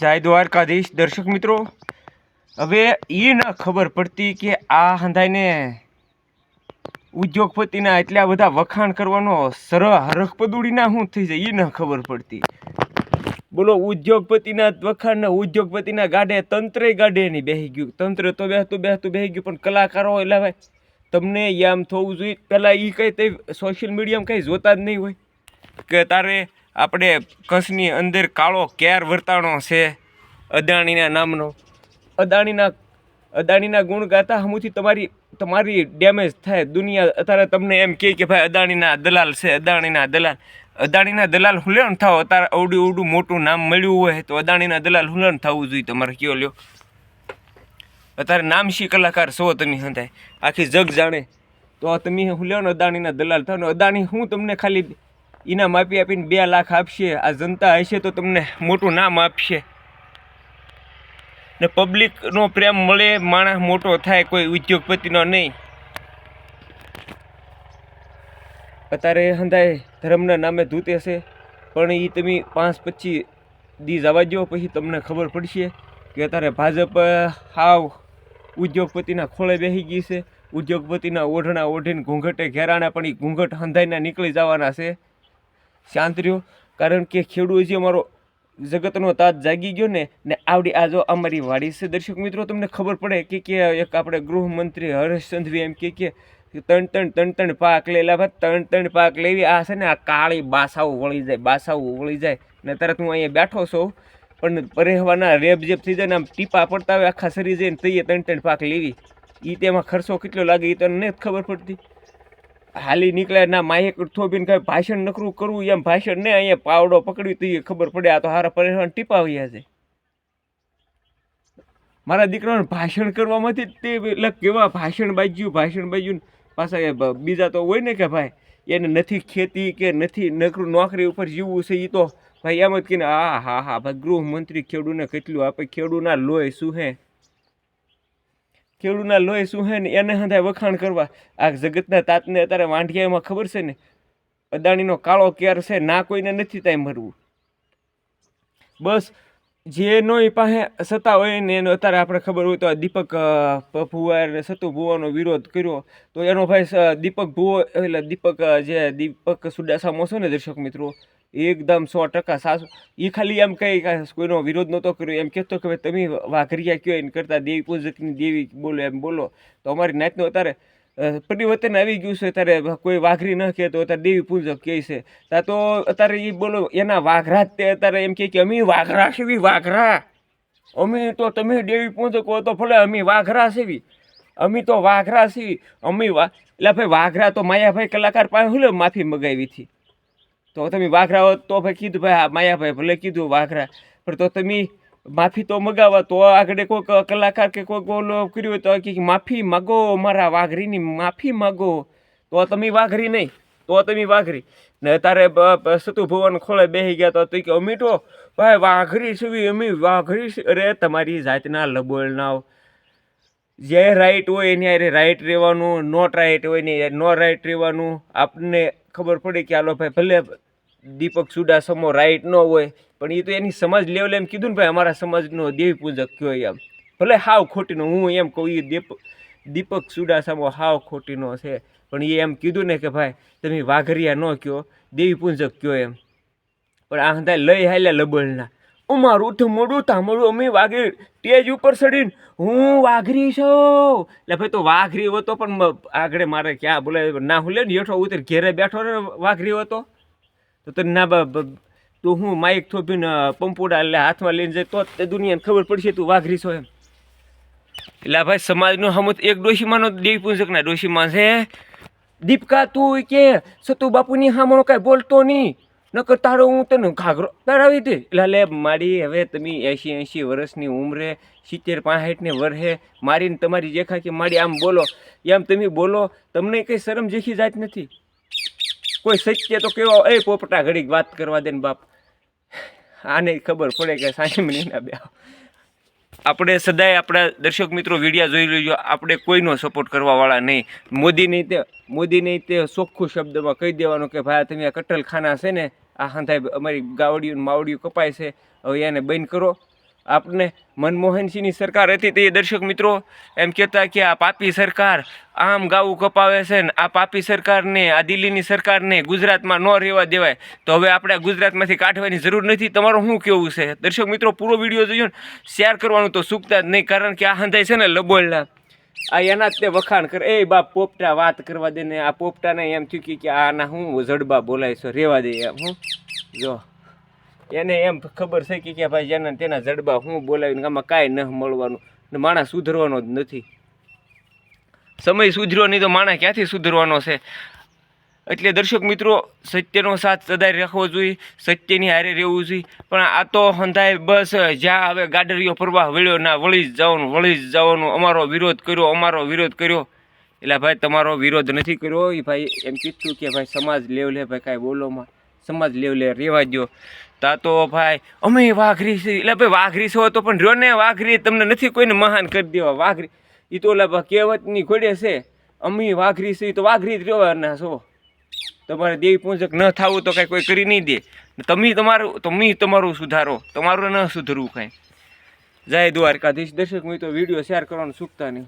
જય દ્વારકાધીશ દર્શક મિત્રો, હવે એ ન ખબર પડતી કે આ હંધાઈને ઉદ્યોગપતિના એટલા બધા વખાણ કરવાનો હરખપદુડીના શું થઈ જાય એ ન ખબર પડતી. બોલો, ઉદ્યોગપતિના વખાણ ને ઉદ્યોગપતિના ગાડે તંત્રે ગાડે નહીં બેસી ગયું. તંત્ર તો બેસતું બેસી ગયું, પણ કલાકારો એટલે ભાઈ તમને આમ થવું જોઈએ. પહેલાં એ કંઈ તે સોશિયલ મીડિયામાં કંઈ જોતા જ નહીં હોય કે તારે આપણે કચ્છની અંદર કાળો કેર વર્તાણો છે અદાણીના નામનો. અદાણીના ગુણ ગાતા હમુથી તમારી ડેમેજ થાય. દુનિયા અત્યારે તમને એમ કહે કે ભાઈ અદાણીના દલાલ છે, અદાણીના દલાલ હુલેણ થાવ. અત્યારે અવડું મોટું નામ મળ્યું હોય તો અદાણીના દલાલ હુલેણ થવું જોઈએ તમારે. કયો લ્યો, અત્યારે નામશી કલાકાર છો તમે, હંધાય આખી જગ જાણે, તો તમે હુલેણ અદાણીના દલાલ થાવ ને. અદાણી હું તમને ખાલી ઇનામ આપીને 2 લાખ આપશે. આ જનતા હશે તો તમને મોટું નામ આપશે ને પબ્લિકનો પ્રેમ મળે, માણસ મોટો થાય, કોઈ ઉદ્યોગપતિનો નહીં. અત્યારે હંધાય ધર્મના નામે ધૂતે છે, પણ એ તમે 5-25 દી જવા દો, પછી તમને ખબર પડશે કે અત્યારે ભાજપ હાવ ઉદ્યોગપતિના ખોળે બેસી ગઈ છે. ઉદ્યોગપતિના ઓઢણા ઓઢીને ઘૂંઘટે ઘેરાણા, પણ એ ઘૂંઘટ હંધાઈના નીકળી જવાના છે. શાંત રહ્યો, કારણ કે ખેડૂત જે અમારો જગતનો તાજ જાગી ગયો ને આવડી આ જો અમારી વાડી છે. દર્શક મિત્રો, તમને ખબર પડે કે એક આપણે ગૃહમંત્રી હર્ષ સંઘવી એમ કે 3 પાક લેલા ભાઈ, 3 પાક લેવી. આ છે ને આ કાળી બાસાઓ વળી જાય ને તરત હું અહીંયા બેઠો છું, પણ પરહેવાના રેબઝેબ થઈ જાય ને આમ ટીપા પડતા હોય આખા શરીર જઈને તઈએ 3 પાક લેવી. એ તેમાં ખર્ચો કેટલો લાગે એ તને નથી ખબર પડતી. હાલી નીકળે ના માયક થોબીને કાંઈ ભાષણ નકરું કરવું, એમ ભાષણ ને અહીંયા પાવડો પકડવી તો એ ખબર પડે આ તો હારા પરહેવાન ટીપા વયા છે. મારા દીકરાને ભાષણ કરવામાંથી તે એટલે કેવા ભાષણ બાજ્યું પાછા બીજા તો હોય ને કે ભાઈ એને નથી ખેતી કે નથી નકરું નોકરી ઉપર જીવવું છે. એ તો ભાઈ એમ જ કે હા ભાઈ ગૃહમંત્રી ખેડૂને કેટલું આપે, ખેડૂના લોહી શું હે ને એને હંધાય વખાણ કરવા. આ જગતના તાતને અત્યારે વાંઢિયામાં ખબર છે ને અદાણીનો કાળો કેર છે, ના કોઈને નથી ત્યાં મરવું. બસ જેનો પાસે સત્તા હોય ને એનો અત્યારે આપણે ખબર હોય તો આ દીપક ભુવા ને સતુ ભુવાનો વિરોધ કર્યો તો એનો ભાઈ દીપક સુડાસામો છે ને દર્શક મિત્રો, એકદમ 100% સાચું. એ ખાલી એમ કંઈ કોઈનો વિરોધ નહોતો કર્યો, એમ કહેતો કે ભાઈ તમે વાઘરિયા કયો એને કરતાં દેવી પૂજકની દેવી બોલો એમ બોલો. તો અમારી નાતનું અત્યારે પરિવર્તન આવી ગયું છે. અત્યારે કોઈ વાઘરી ન કહે તો અત્યારે દેવી પૂજક કહે છે. ત્યાં તો અત્યારે એ બોલો એના વાઘરા જ તે અત્યારે એમ કે અમે વાઘરા સેવી, વાઘરા અમે તો તમે દેવી પૂજક હો તો ભલે અમે વાઘરા સેવી, અમે તો વાઘરા સેવી અમે એટલે ભાઈ વાઘરા તો માયાભાઈ કલાકાર પાસે હું માફી મગાવી હતી. તો તમે વાઘરા હો તો ભાઈ કીધું ભાઈ હા માયાભાઈ ભલે કીધું વાઘરા, પણ તો તમે માફી તો મગાવવા. તો આગળ કોઈક કલાકાર કે કોઈક બોલો કર્યું હોય તો કે માફી માગો, મારા વાઘરીની માફી માગો. તો તમે વાઘરી નહીં, તો તમે વાઘરી ને અત્યારે સતુ ભુવન ખોળે બેસી ગયા તો કે અમે તો ભાઈ વાઘરી છે, અમે વાઘરી છે. અરે તમારી જાતના લબોળનાવ, જે રાઈટ હોય એની અરે રાઈટ રહેવાનું, નોટ રાઈટ હોય ને નો રાઈટ રહેવાનું. આપણને ખબર પડે કે હાલો ભાઈ ભલે દીપક સુડાસમો રાઈટ ન હોય, પણ એ તો એની સમાજ લેવલે એમ કીધું ને ભાઈ અમારા સમાજનો દેવી પૂજક કયો એમ, ભલે હાવ ખોટીનો હું એમ કહું એ દીપક સુડાસમો હાવ ખોટીનો છે, પણ એ એમ કીધું ને કે ભાઈ તમે વાઘરિયા ન કહો, દેવી પૂજક કયો એમ. પણ આ હંધાય લઈ હાલ્યા લબળના, અમારું થમડું થામડું અમે વાઘરી સ્ટેજ ઉપર ચડીને હું વાઘરી છું. એટલે ભાઈ તો વાઘરી હતો પણ આગળ મારે ક્યાં બોલાય ના હું લે ને હેઠો ઉતર ઘેરે બેઠો ને વાઘરી હતો તો તને ના તું હું માઇક થોપીને પંપુડા એટલે હાથમાં લઈને જાય તો તે દુનિયાને ખબર પડશે તું વાઘરી છો એમ. એટલે ભાઈ સમાજનો હમત એક ડોશીમાનો દેવી પૂજકના ડોશીમાં છે. દીપકા તું કે સતુ બાપુની સામો કાંઈ બોલતો નહીં, નકર તારો હું તને ઘાઘરો પહેરાવી દે. એટલે મારી હવે તમે 80 વર્ષની ઉંમરે 70-65 વર્ષે મારીને તમારી જેખા કે મારી આમ બોલો એમ તમે બોલો, તમને કંઈ શરમ જેખી જાત નથી. કોઈ સત્ય તો કેવો એ પોપટા ઘડીક વાત કરવા દે ને બાપ, આને ખબર પડે કે સાચી મહિના બે. આપણે સદાય આપણા દર્શક મિત્રો વિડીયા જોઈ લેજો, આપણે કોઈનો સપોર્ટ કરવાવાળા નહીં. મોદીને તે ચોખ્ખું શબ્દમાં કહી દેવાનું કે ભાઈ તમે આ કટલખાના છે ને આ હંધાય અમારી ગાવડિયું માવડિયું કપાય છે, હવે એને બંધ કરો. આપને મનમોહનસિંહની સરકાર હતી તે દર્શક મિત્રો એમ કહેતા કે આ પાપી સરકાર આમ ગાવું કપાવે છે ને આ પાપી સરકારને આ દિલ્હીની સરકારને ગુજરાતમાં ન રહેવા દેવાય. તો હવે આપણે ગુજરાતમાંથી કાઢવાની જરૂર નથી. તમારું શું કહેવું છે દર્શક મિત્રો? પૂરો વિડીયો જોયો ને શેર કરવાનું તો ચૂકતા જ નહીં, કારણ કે આ હંધાય છે ને લબોળના આ એના જ તે વખાણ કરે. એ બાપ પોપટા વાત કરવા દે ને આ પોપટાને એમ થયું કે આના હું જડબા બોલાય છે રહેવા દે એમ. હું જો એને એમ ખબર છે કે ભાઈ જેના તેના જડબા હું બોલાવીને આમાં કાંઈ ન મળવાનું ને માણસ સુધરવાનો જ નથી. સમય સુધર્યો નહીં તો માણસ ક્યાંથી સુધરવાનો છે? એટલે દર્શક મિત્રો સત્યનો સાથ સદાય રાખવો જોઈએ, સત્યની હારે રહેવું જોઈએ. પણ આ તો હંધાય બસ જ્યાં હવે ગાડરીઓ પ્રવાહ વળ્યો ના વળી જ જવાનું અમારો વિરોધ કર્યો, અમારો વિરોધ કર્યો. એટલે ભાઈ તમારો વિરોધ નથી કર્યો. એ ભાઈ એમ કીધું કે ભાઈ સમાજ લેવલે ભાઈ કાંઈ બોલોમાં સમાજ લેવલે રહેવા દો. તા તો ભાઈ અમે વાઘરી છે. એટલે ભાઈ વાઘરી છો તો પણ રહ્યો ને વાઘરી, તમને નથી કોઈને મહાન કરી દેવા. વાઘરી એ તો ઓલા કહેવતની ઘોડે છે, અમે વાઘરી છે તો વાઘરી જ રહેવાના છો. તમારે દેવી પૂજક ન થવું તો કાંઈ કોઈ કરી નહીં દે. તમે તમારું સુધારો, તમારું ન સુધરવું કાંઈ. જય દ્વારકાધીશ. દર્શક મિત્રો વિડીયો શેર કરવાનું ચૂકતા નહીં.